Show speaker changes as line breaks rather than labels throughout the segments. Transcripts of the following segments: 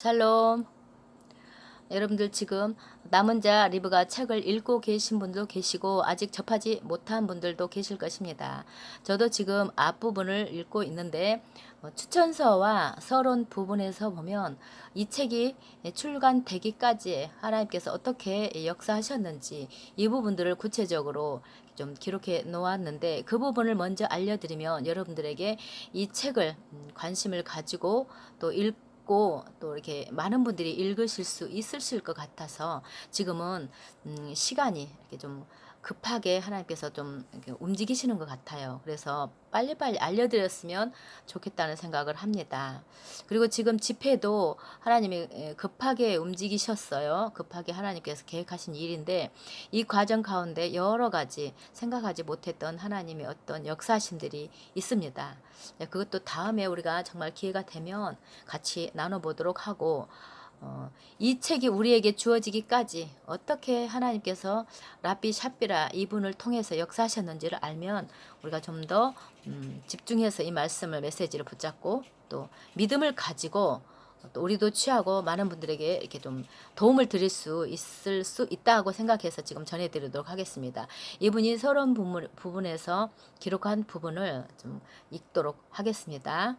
샬롬. 여러분들 지금 남은 자 리브가 책을 읽고 계신 분도 계시고 아직 접하지 못한 분들도 계실 것입니다. 저도 지금 앞부분을 읽고 있는데 추천서와 서론 부분에서 보면 이 책이 출간되기까지 하나님께서 어떻게 역사하셨는지 이 부분들을 구체적으로 좀 기록해 놓았는데 그 부분을 먼저 알려드리면 여러분들에게 이 책을 관심을 가지고 또 또 이렇게 많은 분들이 읽으실 수 있으실 것 같아서 지금은 시간이 이렇게 좀 급하게 하나님께서 좀 이렇게 움직이시는 것 같아요. 그래서 빨리빨리 알려드렸으면 좋겠다는 생각을 합니다. 그리고 지금 집회도 하나님이 급하게 움직이셨어요. 급하게 하나님께서 계획하신 일인데 이 과정 가운데 여러 가지 생각하지 못했던 하나님의 어떤 역사심들이 있습니다. 그것도 다음에 우리가 정말 기회가 되면 같이 나눠보도록 하고 이 책이 우리에게 주어지기까지 어떻게 하나님께서 라비 샤비라 이분을 통해서 역사하셨는지를 알면 우리가 좀 더 집중해서 이 말씀을 메시지를 붙잡고 또 믿음을 가지고 또 우리도 취하고 많은 분들에게 이렇게 좀 도움을 드릴 수 있을 수 있다고 생각해서 지금 전해드리도록 하겠습니다. 이분이 서론 부분에서 기록한 부분을 좀 읽도록 하겠습니다.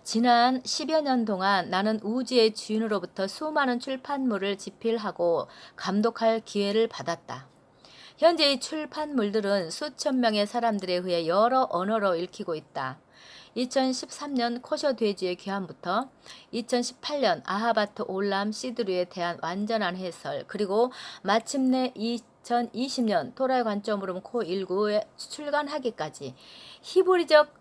지난 10여 년 동안 나는 우주의 주인으로부터 수많은 출판물을 집필하고 감독할 기회를 받았다. 현재 이 출판물들은 수천 명의 사람들에 의해 여러 언어로 읽히고 있다. 2013년 코셔 돼지의 귀환부터 2018년 아하바트 올람 시드루에 대한 완전한 해설, 그리고 마침내 2020년 토라의 관점으로 코19에 출간하기까지 히브리적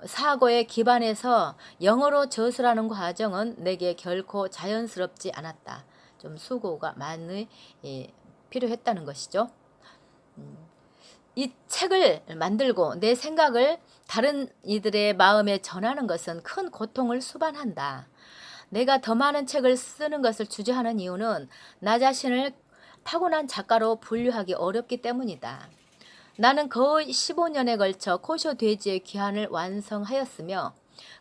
사고에 기반해서 영어로 저술하는 과정은 내게 결코 자연스럽지 않았다. 좀 수고가 많이 필요했다는 것이죠. 이 책을 만들고 내 생각을 다른 이들의 마음에 전하는 것은 큰 고통을 수반한다. 내가 더 많은 책을 쓰는 것을 주저하는 이유는 나 자신을 타고난 작가로 분류하기 어렵기 때문이다. 나는 거의 15년에 걸쳐 코쇼 돼지의 귀환을 완성하였으며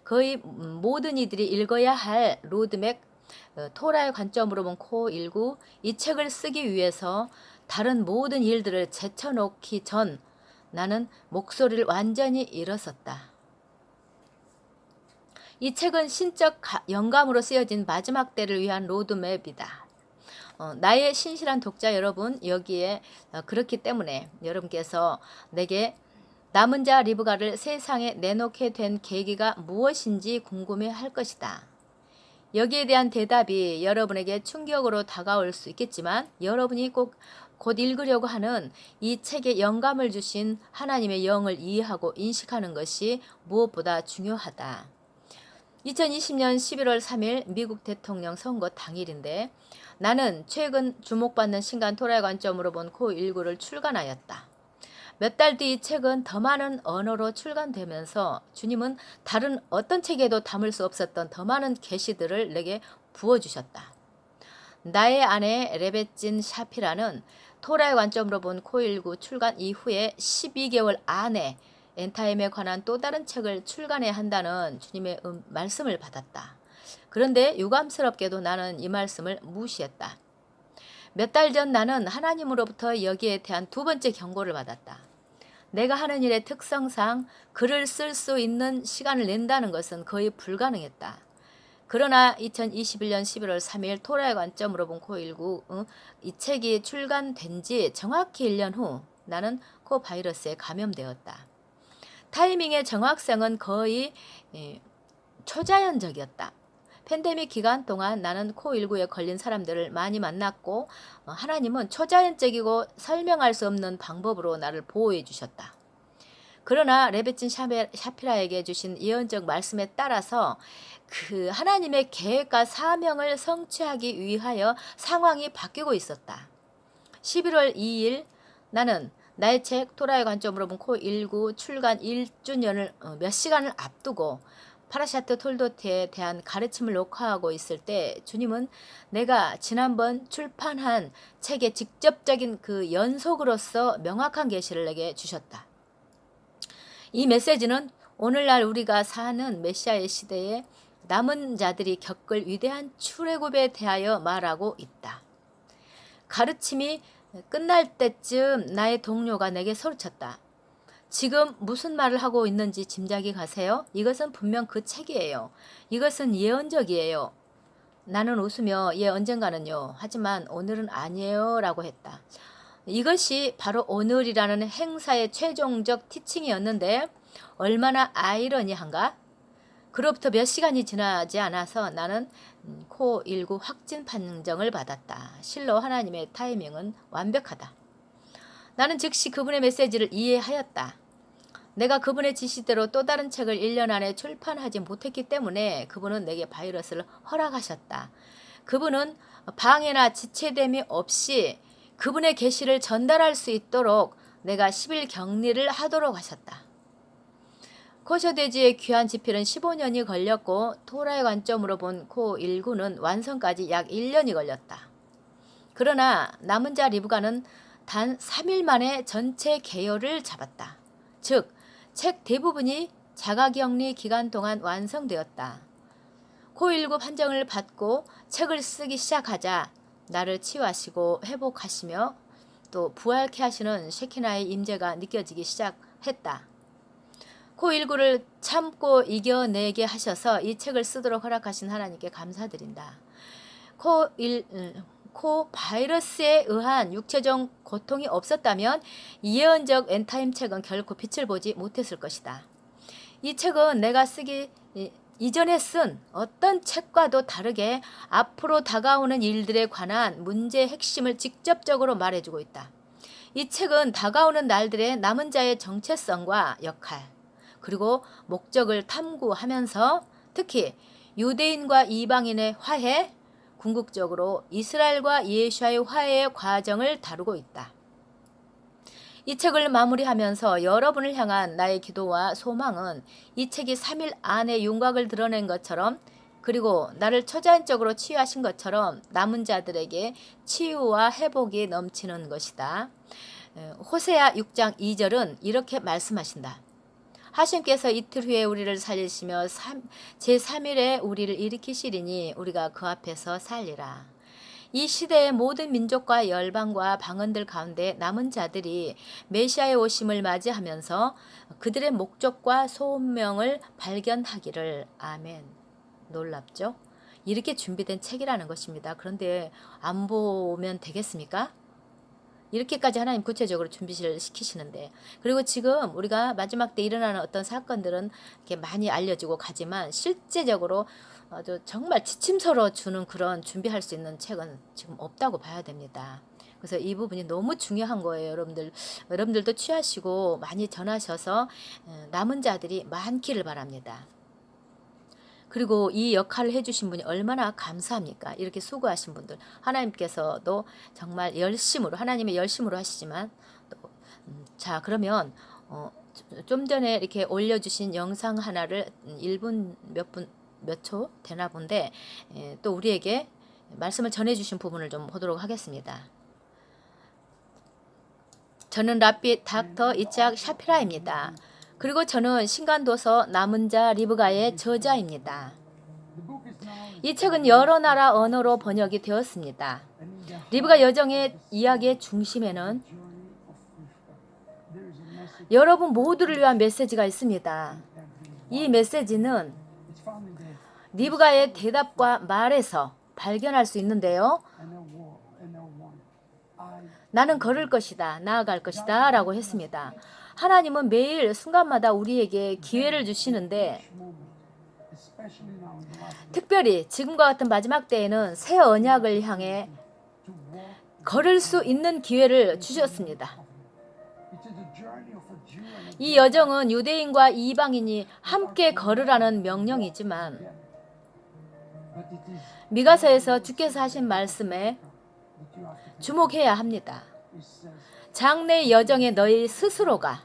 거의 모든 이들이 읽어야 할 로드맥 토라의 관점으로 본 코19 이 책을 쓰기 위해서 다른 모든 일들을 제쳐놓기 전 나는 목소리를 완전히 잃었었다. 이 책은 신적 영감으로 쓰여진 마지막 때를 위한 로드맵이다. 나의 신실한 독자 여러분, 여기에 그렇기 때문에 여러분께서 내게 남은 자 리브가를 세상에 내놓게 된 계기가 무엇인지 궁금해 할 것이다. 여기에 대한 대답이 여러분에게 충격으로 다가올 수 있겠지만 여러분이 곧 읽으려고 하는 이 책에 영감을 주신 하나님의 영을 이해하고 인식하는 것이 무엇보다 중요하다. 2020년 11월 3일 미국 대통령 선거 당일인데 나는 최근 주목받는 신간 토라의 관점으로 본 코19를 출간하였다. 몇 달 뒤 이 책은 더 많은 언어로 출간되면서 주님은 다른 어떤 책에도 담을 수 없었던 더 많은 계시들을 내게 부어주셨다. 나의 아내 레베찐 샤피라는 토라의 관점으로 본 코19 출간 이후에 12개월 안에 엔타임에 관한 또 다른 책을 출간해야 한다는 주님의 말씀을 받았다. 그런데 유감스럽게도 나는 이 말씀을 무시했다. 몇 달 전 나는 하나님으로부터 여기에 대한 두 번째 경고를 받았다. 내가 하는 일의 특성상 글을 쓸 수 있는 시간을 낸다는 것은 거의 불가능했다. 그러나 2021년 11월 3일 토라의 관점으로 본 코19 이 책이 출간된 지 정확히 1년 후 나는 코바이러스에 감염되었다. 타이밍의 정확성은 거의 초자연적이었다. 팬데믹 기간 동안 나는 코19에 걸린 사람들을 많이 만났고 하나님은 초자연적이고 설명할 수 없는 방법으로 나를 보호해 주셨다. 그러나 레베친 샤피라에게 주신 예언적 말씀에 따라서 그 하나님의 계획과 사명을 성취하기 위하여 상황이 바뀌고 있었다. 11월 2일 나는 나의 책 토라의 관점으로 본 코19 출간 1주년을 몇 시간을 앞두고 파라샤트 톨도트에 대한 가르침을 녹화하고 있을 때 주님은 내가 지난번 출판한 책의 직접적인 그 연속으로서 명확한 계시를 내게 주셨다. 이 메시지는 오늘날 우리가 사는 메시아의 시대에 남은 자들이 겪을 위대한 출애굽에 대하여 말하고 있다. 가르침이 끝날 때쯤 나의 동료가 내게 소리쳤다. 지금 무슨 말을 하고 있는지 짐작이 가세요? 이것은 분명 그 책이에요. 이것은 예언적이에요. 나는 웃으며 예 언젠가는요. 하지만 오늘은 아니에요 라고 했다. 이것이 바로 오늘이라는 행사의 최종적 티칭이었는데 얼마나 아이러니한가? 그로부터 몇 시간이 지나지 않아서 나는 코19 확진 판정을 받았다. 실로 하나님의 타이밍은 완벽하다. 나는 즉시 그분의 메시지를 이해하였다. 내가 그분의 지시대로 또 다른 책을 1년 안에 출판하지 못했기 때문에 그분은 내게 바이러스를 허락하셨다. 그분은 방해나 지체됨이 없이 그분의 계시를 전달할 수 있도록 내가 10일 격리를 하도록 하셨다. 코셔돼지의 귀한 지필은 15년이 걸렸고 토라의 관점으로 본 코19는 완성까지 약 1년이 걸렸다. 그러나 남은 자 리브가는 단 3일 만에 전체 개요를 잡았다. 즉, 책 대부분이 자가격리 기간 동안 완성되었다. 코19 판정을 받고 책을 쓰기 시작하자 나를 치유하시고 회복하시며 또 부활케 하시는 셰키나의 임재가 느껴지기 시작했다. 코19를 참고 이겨내게 하셔서 이 책을 쓰도록 허락하신 하나님께 감사드린다. 코 바이러스에 의한 육체적 고통이 없었다면 예언적 엔타임 책은 결코 빛을 보지 못했을 것이다. 이 책은 내가 쓰기 이전에 쓴 어떤 책과도 다르게 앞으로 다가오는 일들에 관한 문제의 핵심을 직접적으로 말해주고 있다. 이 책은 다가오는 날들의 남은 자의 정체성과 역할, 그리고 목적을 탐구하면서 특히 유대인과 이방인의 화해, 궁극적으로 이스라엘과 예수와의 화해의 과정을 다루고 있다. 이 책을 마무리하면서 여러분을 향한 나의 기도와 소망은 이 책이 3일 안에 윤곽을 드러낸 것처럼 그리고 나를 초자연적으로 치유하신 것처럼 남은 자들에게 치유와 회복이 넘치는 것이다. 호세아 6장 2절은 이렇게 말씀하신다. 하나님께서 이틀 후에 우리를 살리시며 제3일에 우리를 일으키시리니 우리가 그 앞에서 살리라. 이 시대의 모든 민족과 열방과 방언들 가운데 남은 자들이 메시아의 오심을 맞이하면서 그들의 목적과 소명을 발견하기를. 아멘. 놀랍죠? 이렇게 준비된 책이라는 것입니다. 그런데 안 보면 되겠습니까? 이렇게까지 하나님 구체적으로 준비를 시키시는데, 그리고 지금 우리가 마지막 때 일어나는 어떤 사건들은 이렇게 많이 알려지고 가지만 실제적으로 아주 정말 지침서로 주는 그런 준비할 수 있는 책은 지금 없다고 봐야 됩니다. 그래서 이 부분이 너무 중요한 거예요. 여러분들도 취하시고 많이 전하셔서 남은 자들이 많기를 바랍니다. 그리고 이 역할을 해주신 분이 얼마나 감사합니까? 이렇게 수고하신 분들, 하나님께서도 정말 열심으로, 하나님의 열심으로 하시지만 자, 그러면 좀 전에 이렇게 올려주신 영상 하나를 1분 몇 초 되나 본데 또 우리에게 말씀을 전해주신 부분을 좀 보도록 하겠습니다. 저는 랍비 닥터 이짝 샤피라입니다. 그리고 저는 신간도서 남은 자 리브가의 저자입니다. 이 책은 여러 나라 언어로 번역이 되었습니다. 리브가 여정의 이야기의 중심에는 여러분 모두를 위한 메시지가 있습니다. 이 메시지는 리브가의 대답과 말에서 발견할 수 있는데요. 나는 걸을 것이다, 나아갈 것이다 라고 했습니다. 하나님은 매일 순간마다 우리에게 기회를 주시는데 특별히 지금과 같은 마지막 때에는 새 언약을 향해 걸을 수 있는 기회를 주셨습니다. 이 여정은 유대인과 이방인이 함께 걸으라는 명령이지만 미가서에서 주께서 하신 말씀에 주목해야 합니다. 장래 여정에 너희 스스로가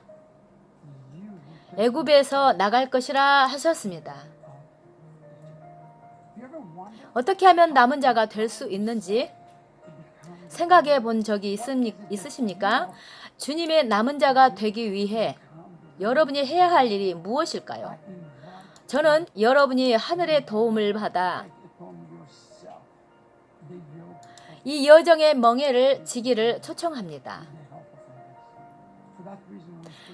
애굽에서 나갈 것이라 하셨습니다. 어떻게 하면 남은 자가 될 수 있는지 생각해 본 적이 있으십니까? 주님의 남은 자가 되기 위해 여러분이 해야 할 일이 무엇일까요? 저는 여러분이 하늘의 도움을 받아 이 여정의 멍에를 지기를 초청합니다.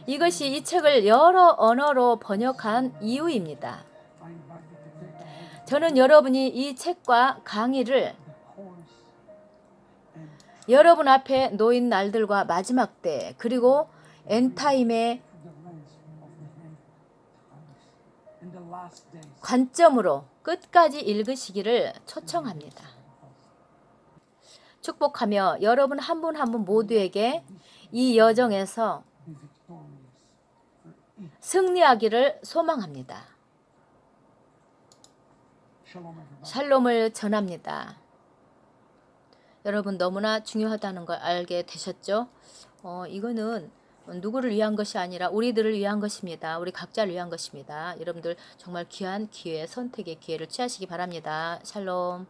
이것이 이 책을 여러 언어로 번역한 이유입니다. 저는 여러분이 이 책과 강의를 여러분 앞에 놓인 날들과 마지막 때 그리고 엔타임의 관점으로 끝까지 읽으시기를 초청합니다. 축복하며 여러분 한 분 한 분 모두에게 이 여정에서 승리하기를 소망합니다. 샬롬을 전합니다. 여러분 너무나 중요하다는 걸 알게 되셨죠? 이거는 누구를 위한 것이 아니라 우리들을 위한 것입니다. 우리 각자를 위한 것입니다. 여러분들 정말 귀한 기회, 선택의 기회를 취하시기 바랍니다. 샬롬.